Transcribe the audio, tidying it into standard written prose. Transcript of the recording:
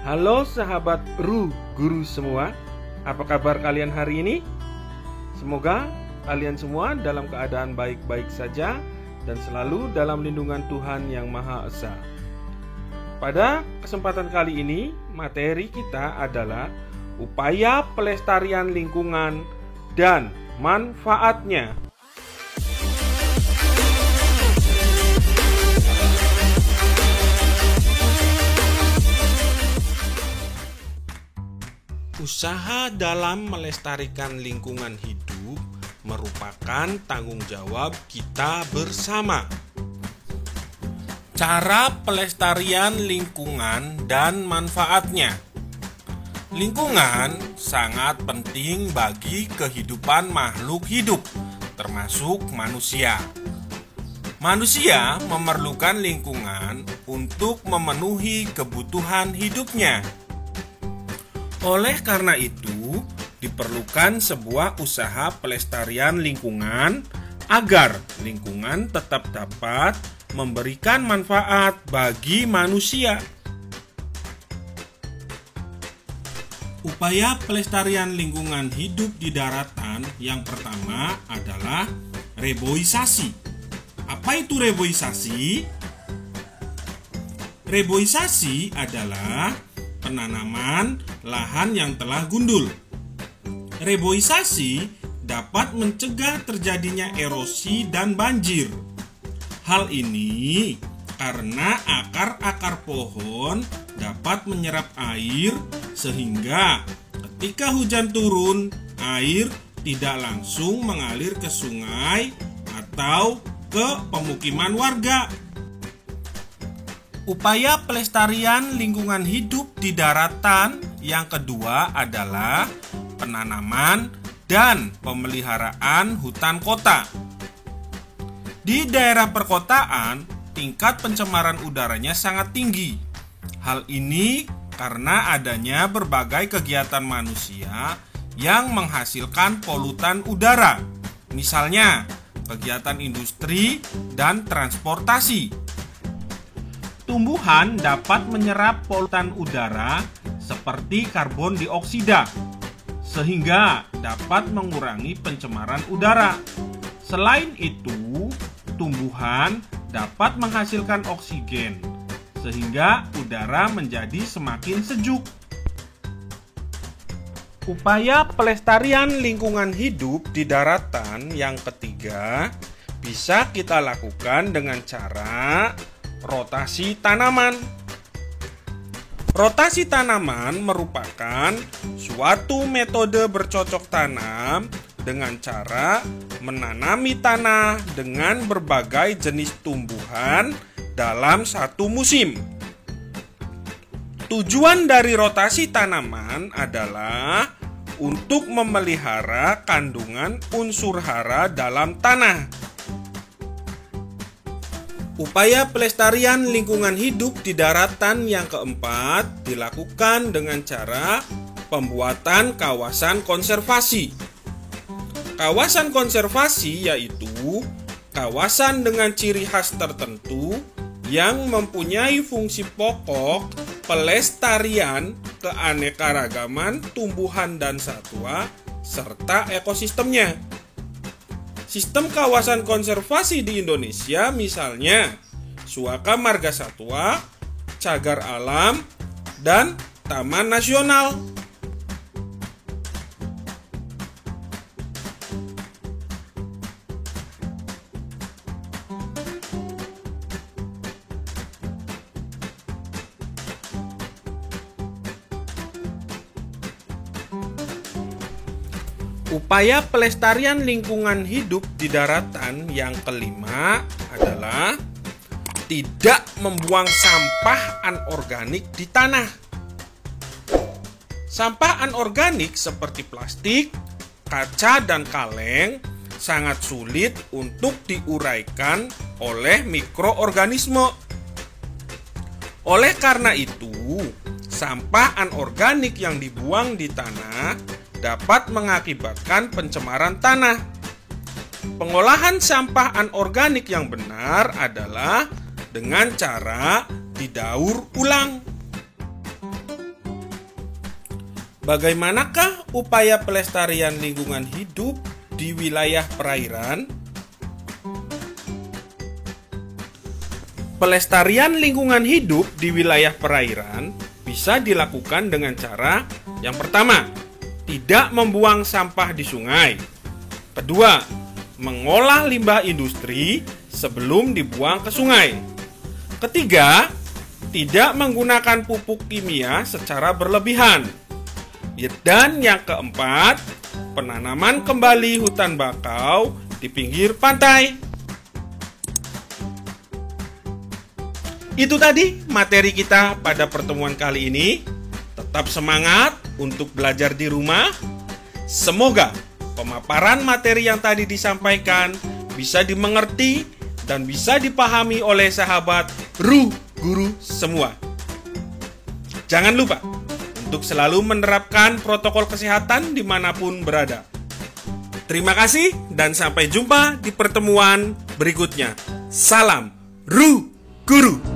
Halo sahabat guru semua, apa kabar kalian hari ini? Semoga kalian semua dalam keadaan baik-baik saja dan selalu dalam lindungan Tuhan yang Maha Esa. Pada kesempatan kali ini, materi kita adalah upaya pelestarian lingkungan dan manfaatnya. Usaha dalam melestarikan lingkungan hidup merupakan tanggung jawab kita bersama. Cara pelestarian lingkungan dan manfaatnya. Lingkungan sangat penting bagi kehidupan makhluk hidup, termasuk manusia. Manusia memerlukan lingkungan untuk memenuhi kebutuhan hidupnya. Oleh karena itu, diperlukan sebuah usaha pelestarian lingkungan agar lingkungan tetap dapat memberikan manfaat bagi manusia. Upaya pelestarian lingkungan hidup di daratan yang pertama adalah reboisasi. Apa itu reboisasi? Reboisasi adalah penanaman lahan yang telah gundul. Reboisasi dapat mencegah terjadinya erosi dan banjir. Hal ini karena akar-akar pohon dapat menyerap air sehingga ketika hujan turun, air tidak langsung mengalir ke sungai atau ke pemukiman warga. Upaya pelestarian lingkungan hidup di daratan yang kedua adalah penanaman dan pemeliharaan hutan kota. Di daerah perkotaan, tingkat pencemaran udaranya sangat tinggi. Hal ini karena adanya berbagai kegiatan manusia yang menghasilkan polutan udara. Misalnya, kegiatan industri dan transportasi. Tumbuhan dapat menyerap polutan udara seperti karbon dioksida, sehingga dapat mengurangi pencemaran udara. Selain itu, tumbuhan dapat menghasilkan oksigen, sehingga udara menjadi semakin sejuk. Upaya pelestarian lingkungan hidup di daratan yang ketiga bisa kita lakukan dengan cara rotasi tanaman. Rotasi tanaman merupakan suatu metode bercocok tanam dengan cara menanami tanah dengan berbagai jenis tumbuhan dalam satu musim. Tujuan dari rotasi tanaman adalah untuk memelihara kandungan unsur hara dalam tanah. Upaya pelestarian lingkungan hidup di daratan yang keempat dilakukan dengan cara pembuatan kawasan konservasi. Kawasan konservasi yaitu kawasan dengan ciri khas tertentu yang mempunyai fungsi pokok pelestarian keanekaragaman tumbuhan dan satwa serta ekosistemnya. Sistem kawasan konservasi di Indonesia misalnya Suaka Marga Satwa, Cagar Alam, dan Taman Nasional. Upaya pelestarian lingkungan hidup di daratan yang kelima adalah tidak membuang sampah anorganik di tanah. Sampah anorganik seperti plastik, kaca, dan kaleng sangat sulit untuk diuraikan oleh mikroorganisme. Oleh karena itu, sampah anorganik yang dibuang di tanah dapat mengakibatkan pencemaran tanah. Pengolahan sampah anorganik yang benar adalah dengan cara didaur ulang. Bagaimanakah upaya pelestarian lingkungan hidup di wilayah perairan? Pelestarian lingkungan hidup di wilayah perairan bisa dilakukan dengan cara yang pertama, tidak membuang sampah di sungai. Kedua, mengolah limbah industri sebelum dibuang ke sungai. Ketiga, tidak menggunakan pupuk kimia secara berlebihan. Dan yang keempat, penanaman kembali hutan bakau di pinggir pantai. Itu tadi materi kita pada pertemuan kali ini. Tetap semangat untuk belajar di rumah. Semoga pemaparan materi yang tadi disampaikan bisa dimengerti dan bisa dipahami oleh sahabat guru semua. Jangan lupa untuk selalu menerapkan protokol kesehatan dimanapun berada. Terima kasih dan sampai jumpa di pertemuan berikutnya. Salam Guru.